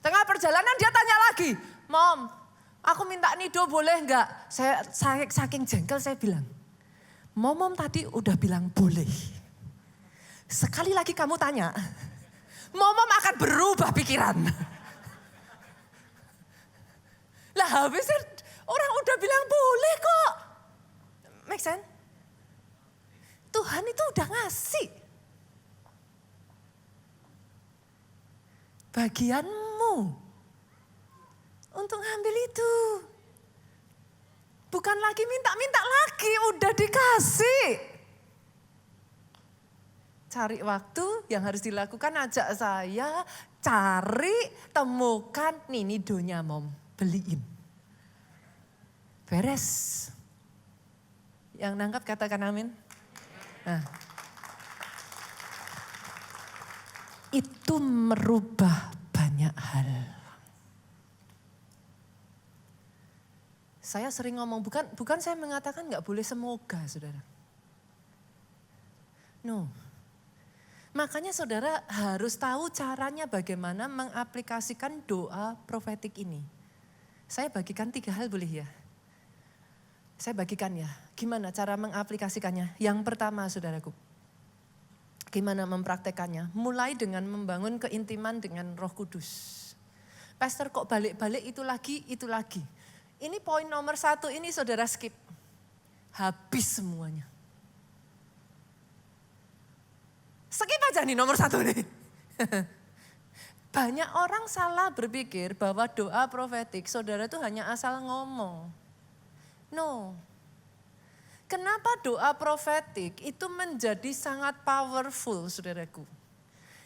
Tengah perjalanan dia tanya lagi, Mom aku minta Nido boleh gak? Saya saking jengkel saya bilang, Mom tadi udah bilang boleh. Sekali lagi kamu tanya, Mom akan berubah pikiran. Lah habisnya orang udah bilang boleh kok. Make sense? Tuhan itu udah ngasih. Bagianmu untuk ngambil itu. Bukan lagi minta-minta lagi, udah dikasih. Cari waktu yang harus dilakukan, ajak saya cari, temukan nih Nidonya Mom, beliin. Beres. Yang nangkap katakan amin. Nah, itu merubah banyak hal. Saya sering ngomong, bukan saya mengatakan nggak boleh semoga saudara. No. Makanya saudara harus tahu caranya bagaimana mengaplikasikan doa profetik ini. Saya bagikan 3 hal boleh ya? Saya bagikan ya, gimana cara mengaplikasikannya. Yang pertama saudaraku, gimana mempraktekannya. Mulai dengan membangun keintiman dengan Roh Kudus. Pastor kok balik-balik itu lagi. Ini poin nomor 1 ini saudara skip. Habis semuanya. Skip aja nih nomor 1 nih. Banyak orang salah berpikir bahwa doa profetik saudara itu hanya asal ngomong. No. Kenapa doa profetik itu menjadi sangat powerful, saudaraku?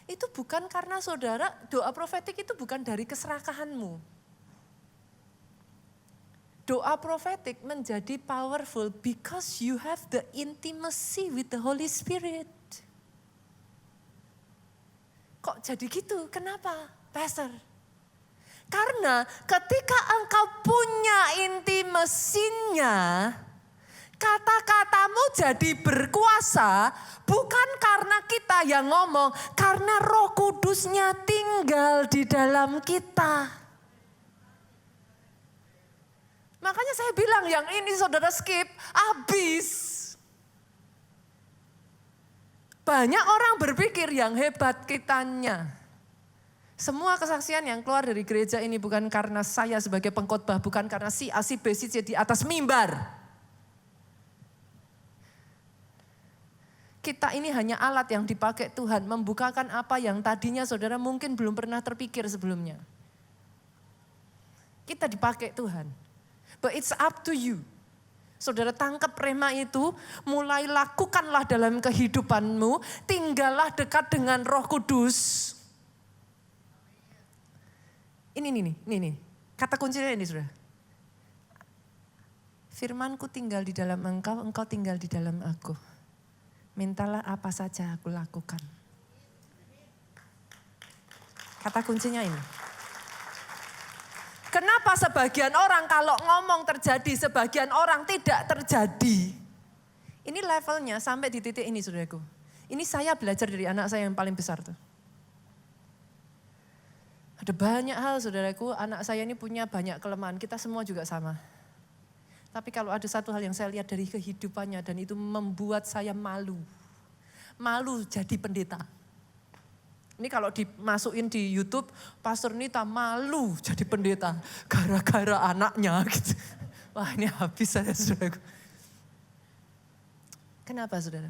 Itu bukan karena saudara, doa profetik itu bukan dari keserakahanmu. Doa profetik menjadi powerful because you have the intimacy with the Holy Spirit. Kok jadi gitu? Kenapa, Pastor? Karena ketika engkau punya intimasinya, kata-katamu jadi berkuasa bukan karena kita yang ngomong, karena Roh Kudusnya tinggal di dalam kita. Makanya saya bilang yang ini saudara skip, habis. Banyak orang berpikir yang hebat kitanya. Semua kesaksian yang keluar dari gereja ini bukan karena saya sebagai pengkhotbah, bukan karena si A, si B, si C di atas mimbar. Kita ini hanya alat yang dipakai Tuhan membukakan apa yang tadinya saudara mungkin belum pernah terpikir sebelumnya. Kita dipakai Tuhan. But it's up to you. Saudara tangkap rema itu, mulai lakukanlah dalam kehidupanmu, tinggallah dekat dengan Roh Kudus. Ini. Kata kuncinya ini saudara. Firmanku tinggal di dalam engkau, engkau tinggal di dalam aku. Mintalah apa saja aku lakukan. Kata kuncinya ini. Kenapa sebagian orang kalau ngomong terjadi, sebagian orang tidak terjadi? Ini levelnya sampai di titik ini saudaraku. Ini saya belajar dari anak saya yang paling besar tuh. Ada banyak hal saudaraku, anak saya ini punya banyak kelemahan, kita semua juga sama. Tapi kalau ada satu hal yang saya lihat dari kehidupannya dan itu membuat saya malu. Malu jadi pendeta. Ini kalau dimasukin di YouTube, Pastor Nita malu jadi pendeta. Gara-gara anaknya gitu. Wah ini habis saya saudara. Kenapa saudara?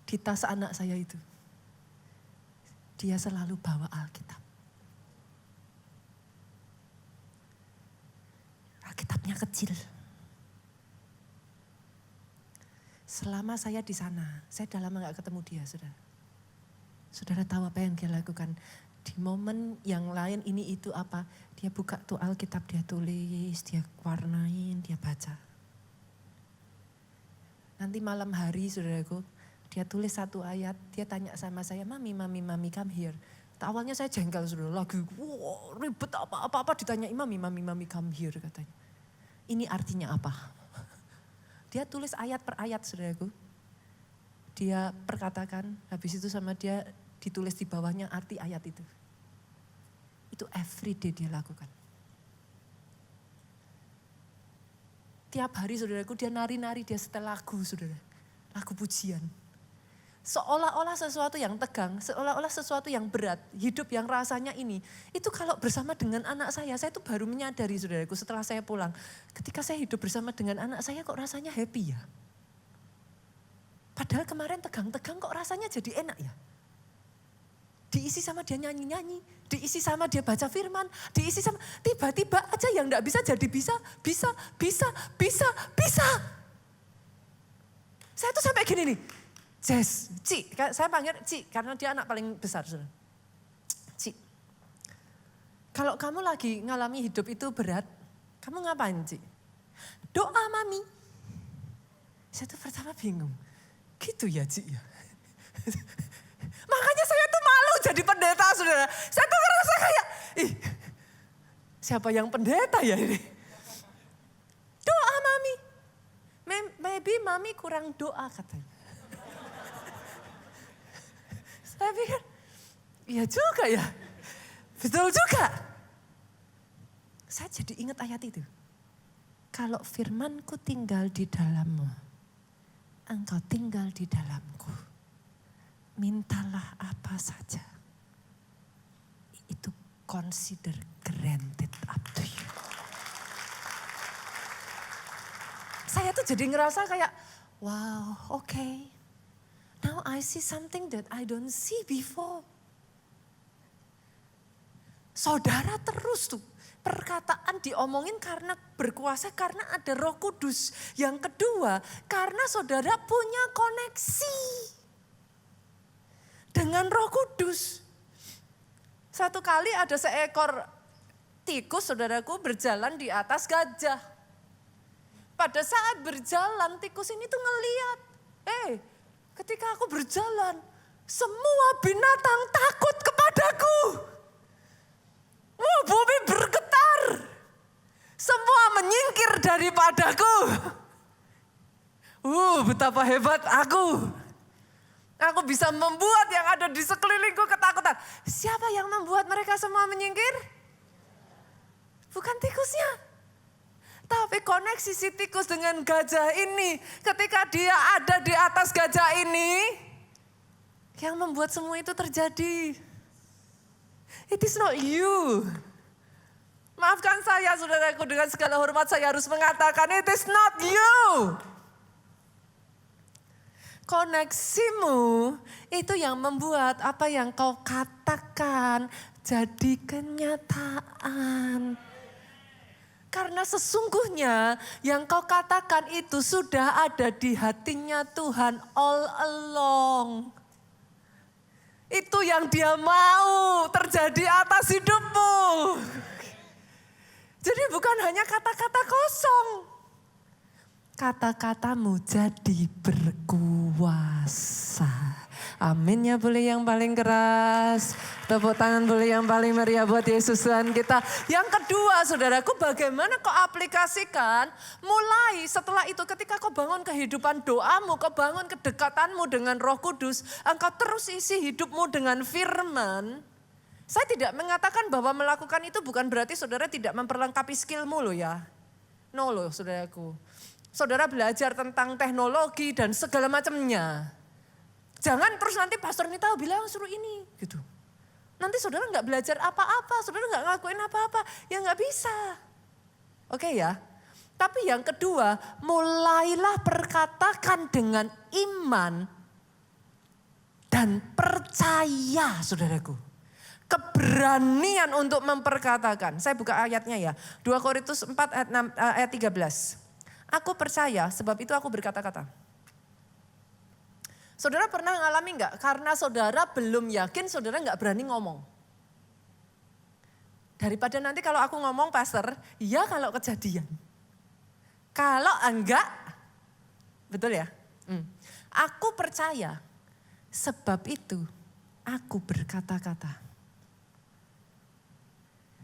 Di tas anak saya itu. Dia selalu bawa Alkitab. Alkitabnya kecil. Selama saya di sana, saya udah lama gak ketemu dia, saudara. Saudara tahu apa yang dia lakukan? Di momen yang lain ini itu apa? Dia buka tuh Alkitab, dia tulis, dia warnain, dia baca. Nanti malam hari, saudaraku, dia tulis satu ayat, dia tanya sama saya, Mami, come here. Awalnya saya jengkel, saudara, lagi ribet apa-apa ditanya, Mami, come here katanya. Ini artinya apa? Dia tulis ayat per ayat, saudaraku. Dia perkatakan, habis itu sama dia ditulis di bawahnya arti ayat itu. Itu everyday dia lakukan. Tiap hari, saudaraku, dia nari-nari, dia setel lagu, saudara. Lagu pujian. Seolah-olah sesuatu yang tegang, seolah-olah sesuatu yang berat, hidup yang rasanya ini. Itu kalau bersama dengan anak saya tuh baru menyadari saudaraku setelah saya pulang. Ketika saya hidup bersama dengan anak saya kok rasanya happy ya. Padahal kemarin tegang-tegang kok rasanya jadi enak ya. Diisi sama dia nyanyi-nyanyi, diisi sama dia baca firman, diisi sama tiba-tiba aja yang gak bisa jadi bisa. Saya tuh sampai gini nih. Jess, Ci, saya panggil Ci karena dia anak paling besar. Ci, kalau kamu lagi ngalami hidup itu berat, kamu ngapain Ci? Doa Mami. Saya tuh pertama bingung, gitu ya Ci ya. Makanya saya tuh malu jadi pendeta saudara. Saya tuh ngerasa kayak, siapa yang pendeta ya ini? Doa Mami. Maybe Mami kurang doa katanya. Saya pikir, iya juga ya, betul juga. Saya jadi ingat ayat itu. Kalau firmanku tinggal di dalammu, engkau tinggal di dalamku. Mintalah apa saja. Itu consider granted up to you. Saya tuh jadi ngerasa kayak, wow, okay. Now I see something that I don't see before. Saudara terus tuh perkataan diomongin karena berkuasa, karena ada Roh Kudus. Yang kedua, karena saudara punya koneksi dengan Roh Kudus. Satu kali ada seekor tikus, saudaraku, berjalan di atas gajah. Pada saat berjalan, tikus ini tuh ngeliat, ketika aku berjalan, semua binatang takut kepadaku. Bumi bergetar. Semua menyingkir daripadaku. Betapa hebat aku. Aku bisa membuat yang ada di sekelilingku ketakutan. Siapa yang membuat mereka semua menyingkir? Bukan tikusnya. Tapi koneksi si tikus dengan gajah ini. Ketika dia ada di atas gajah ini. Yang membuat semua itu terjadi. It is not you. Maafkan saya saudaraku, dengan segala hormat saya harus mengatakan it is not you. Koneksimu itu yang membuat apa yang kau katakan jadi kenyataan. Karena sesungguhnya yang kau katakan itu sudah ada di hatinya Tuhan all along. Itu yang dia mau terjadi atas hidupmu. Jadi bukan hanya kata-kata kosong. Kata-katamu jadi berkuasa. Amin ya, boleh yang paling keras. Tepuk tangan boleh yang paling meriah buat Yesus Tuhan kita. Yang kedua saudaraku, bagaimana kau aplikasikan mulai setelah itu ketika kau bangun kehidupan doamu, kau bangun kedekatanmu dengan Roh Kudus, engkau terus isi hidupmu dengan firman. Saya tidak mengatakan bahwa melakukan itu bukan berarti saudara tidak memperlengkapi skillmu loh ya. No loh saudaraku. Saudara belajar tentang teknologi dan segala macamnya. Jangan terus nanti Pastor Nita bilang suruh ini gitu. Nanti saudara nggak belajar apa-apa, saudara nggak ngelakuin apa-apa, ya nggak bisa. Oke ya. Tapi yang kedua, mulailah perkatakan dengan iman dan percaya saudaraku. Keberanian untuk memperkatakan. Saya buka ayatnya ya. 2 Korintus 4 ayat 13. Aku percaya sebab itu aku berkata-kata. Saudara pernah ngalami enggak? Karena saudara belum yakin, saudara enggak berani ngomong. Daripada nanti kalau aku ngomong pastor, ya kalau kejadian. Kalau enggak, betul ya? Aku percaya sebab itu aku berkata-kata.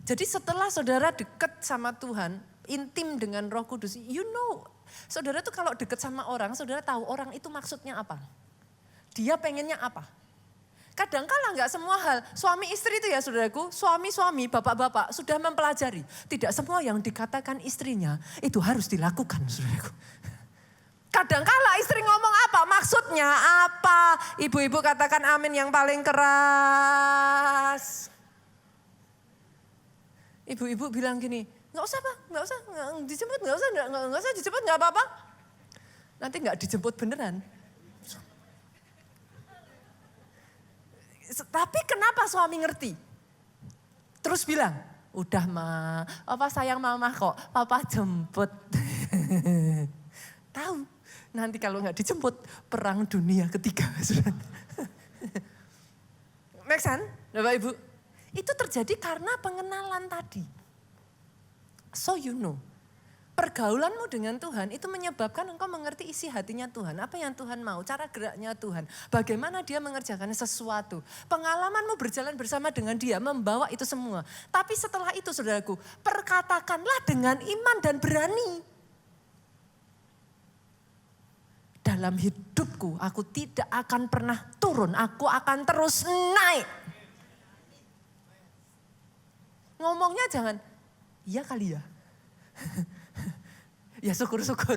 Jadi setelah saudara dekat sama Tuhan, intim dengan Roh Kudus, you know, saudara tuh kalau dekat sama orang, saudara tahu orang itu maksudnya apa. Dia pengennya apa. Kadang-kala enggak semua hal, suami istri itu ya saudaraku, suami-suami, bapak-bapak sudah mempelajari. Tidak semua yang dikatakan istrinya itu harus dilakukan saudaraku. Kadang-kala istri ngomong apa, maksudnya apa. Ibu-ibu katakan amin yang paling keras. Ibu-ibu bilang gini, nggak usah Pak, nggak usah dijemput, nggak usah dijemput, nggak apa-apa. Nanti nggak dijemput beneran. Tapi kenapa suami ngerti? Terus bilang, udah Ma, Papa sayang Mama kok, Papa jemput. Tahu, nanti kalau nggak dijemput, perang dunia ketiga. Make sense, Bapak Ibu? Itu terjadi karena pengenalan tadi. So you know, pergaulanmu dengan Tuhan itu menyebabkan engkau mengerti isi hatinya Tuhan. Apa yang Tuhan mau, cara geraknya Tuhan. Bagaimana dia mengerjakan sesuatu. Pengalamanmu berjalan bersama dengan dia membawa itu semua. Tapi setelah itu saudaraku, perkatakanlah dengan iman dan berani. Dalam hidupku aku tidak akan pernah turun, aku akan terus naik. Ngomongnya jangan, iya kali ya. Ya syukur-syukur.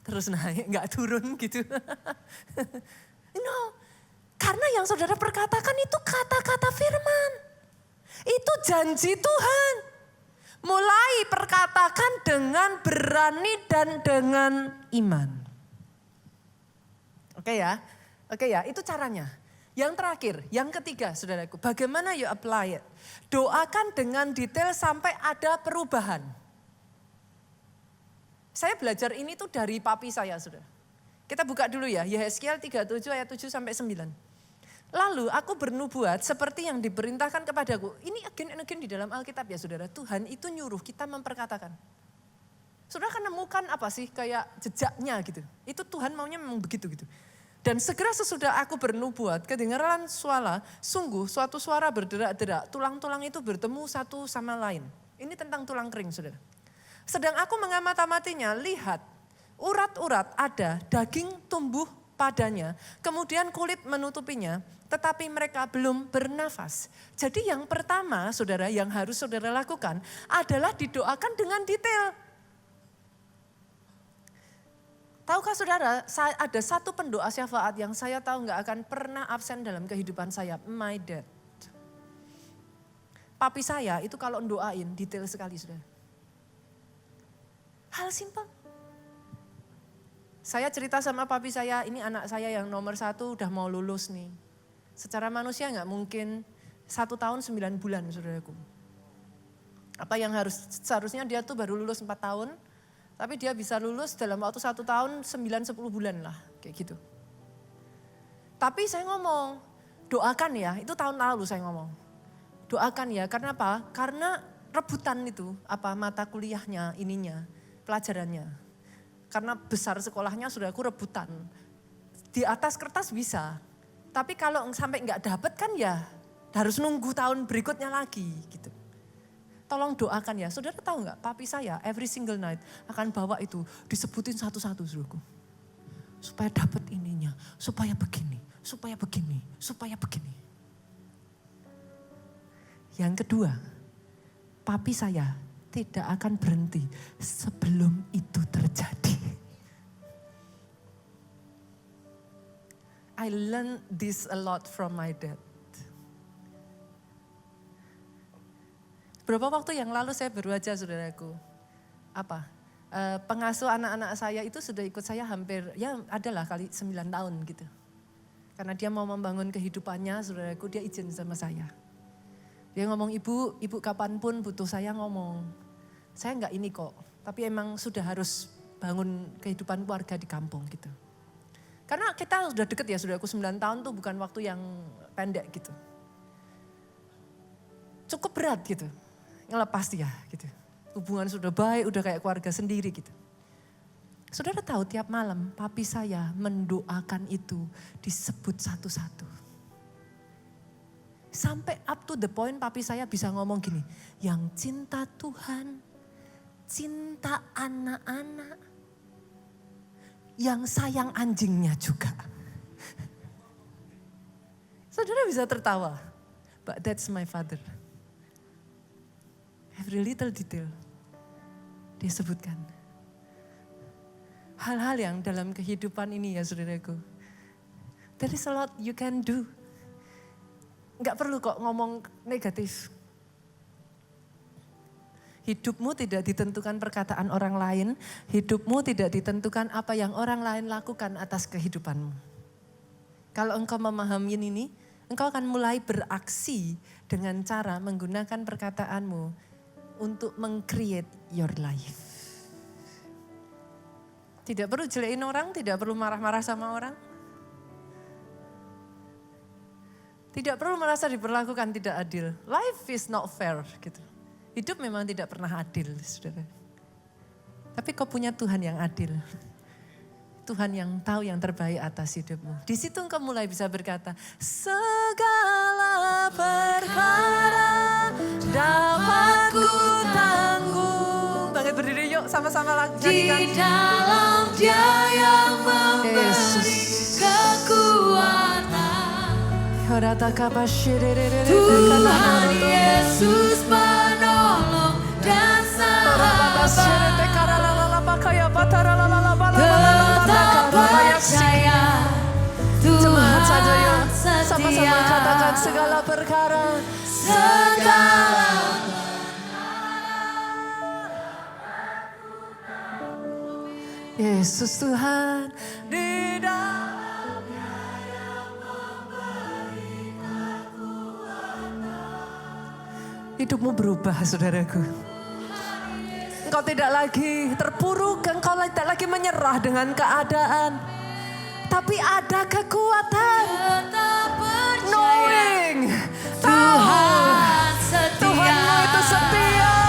Terus naik, gak turun gitu. No, karena yang saudara perkatakan itu kata-kata firman. Itu janji Tuhan. Mulai perkatakan dengan berani dan dengan iman. Oke ya, itu caranya. Yang terakhir, yang ketiga saudaraku, bagaimana you apply it? Doakan dengan detail sampai ada perubahan. Saya belajar ini tuh dari papi saya, saudara. Kita buka dulu ya, Yehezkiel 37 ayat 7 sampai 9. Lalu aku bernubuat seperti yang diperintahkan kepadaku. Ini again and again di dalam Alkitab ya saudara. Tuhan itu nyuruh kita memperkatakan. Saudara kan nemukan apa sih kayak jejaknya gitu. Itu Tuhan maunya memang begitu gitu. Dan segera sesudah aku bernubuat, kedengaran suara, sungguh suatu suara berderak-derak, tulang-tulang itu bertemu satu sama lain. Ini tentang tulang kering, saudara. Sedang aku mengamati-amatinya, lihat, urat-urat ada, daging tumbuh padanya, kemudian kulit menutupinya, tetapi mereka belum bernafas. Jadi yang pertama, saudara, yang harus saudara lakukan adalah didoakan dengan detail. Tahukah saudara, ada satu pendoa syafaat yang saya tahu gak akan pernah absen dalam kehidupan saya, my dad. Papi saya itu kalau doain detail sekali saudara. Hal simpel. Saya cerita sama papi saya, ini anak saya yang nomor 1 udah mau lulus nih. Secara manusia gak mungkin 1 tahun 9 bulan saudaraku. Apa yang seharusnya dia tuh baru lulus 4 tahun. Tapi dia bisa lulus dalam waktu 1 tahun 9-10 bulan lah, kayak gitu. Tapi saya ngomong, doakan ya, itu tahun lalu saya ngomong. Doakan ya, karena apa? Karena rebutan itu, mata kuliahnya, pelajarannya. Karena besar sekolahnya sudah aku rebutan. Di atas kertas bisa, tapi kalau sampai nggak dapet kan ya harus nunggu tahun berikutnya lagi gitu. Tolong doakan ya, saudara tahu nggak? Papi saya every single night akan bawa itu disebutin satu-satu saudaraku. Supaya dapat ininya, supaya begini, supaya begini, supaya begini. Yang kedua, papi saya tidak akan berhenti sebelum itu terjadi. I learned this a lot from my dad. Berapa waktu yang lalu saya baru aja saudaraku, pengasuh anak-anak saya itu sudah ikut saya hampir, ya adalah kali 9 tahun gitu. Karena dia mau membangun kehidupannya saudaraku, dia izin sama saya. Dia ngomong, ibu kapanpun butuh saya ngomong. Saya enggak ini kok, tapi emang sudah harus bangun kehidupan keluarga di kampung gitu. Karena kita sudah deket ya saudaraku, 9 tahun tuh bukan waktu yang pendek gitu. Cukup berat gitu. Ngelepas dia gitu. Hubungan sudah baik, udah kayak keluarga sendiri gitu. Saudara tahu tiap malam papi saya mendoakan itu disebut satu-satu. Sampai up to the point papi saya bisa ngomong gini, yang cinta Tuhan, cinta anak-anak, yang sayang anjingnya juga. Saudara bisa tertawa, but that's my father. Every little detail dia sebutkan. Hal-hal yang dalam kehidupan ini ya saudaraku. There is a lot you can do. Enggak perlu kok ngomong negatif. Hidupmu tidak ditentukan perkataan orang lain. Hidupmu tidak ditentukan apa yang orang lain lakukan atas kehidupanmu. Kalau engkau memahami ini, engkau akan mulai beraksi dengan cara menggunakan perkataanmu untuk meng-create your life. Tidak perlu jelekin orang, tidak perlu marah-marah sama orang. Tidak perlu merasa diperlakukan tidak adil. Life is not fair gitu. Hidup memang tidak pernah adil, saudara. Tapi kau punya Tuhan yang adil. Tuhan yang tahu yang terbaik atas hidupmu. Di situ engkau mulai bisa berkata, segala perkara dapat ku tanggung. Bangkit berdiri yuk sama-sama nyanyikan. Di dalam Dia yang memberi kekuatan. Tuhan Yesus penolong dan sahabat. Tetap percaya Tuhan setia. Sama-sama katakan segala perkara. Yesus Tuhan di dalamnya yang memberi hidupmu berubah, saudaraku. Engkau tidak lagi terpuruk, engkau tidak lagi menyerah dengan keadaan. Tapi ada kekuatan. Tetap percaya Knowing. Tuhan setia. Tuhanmu itu setia.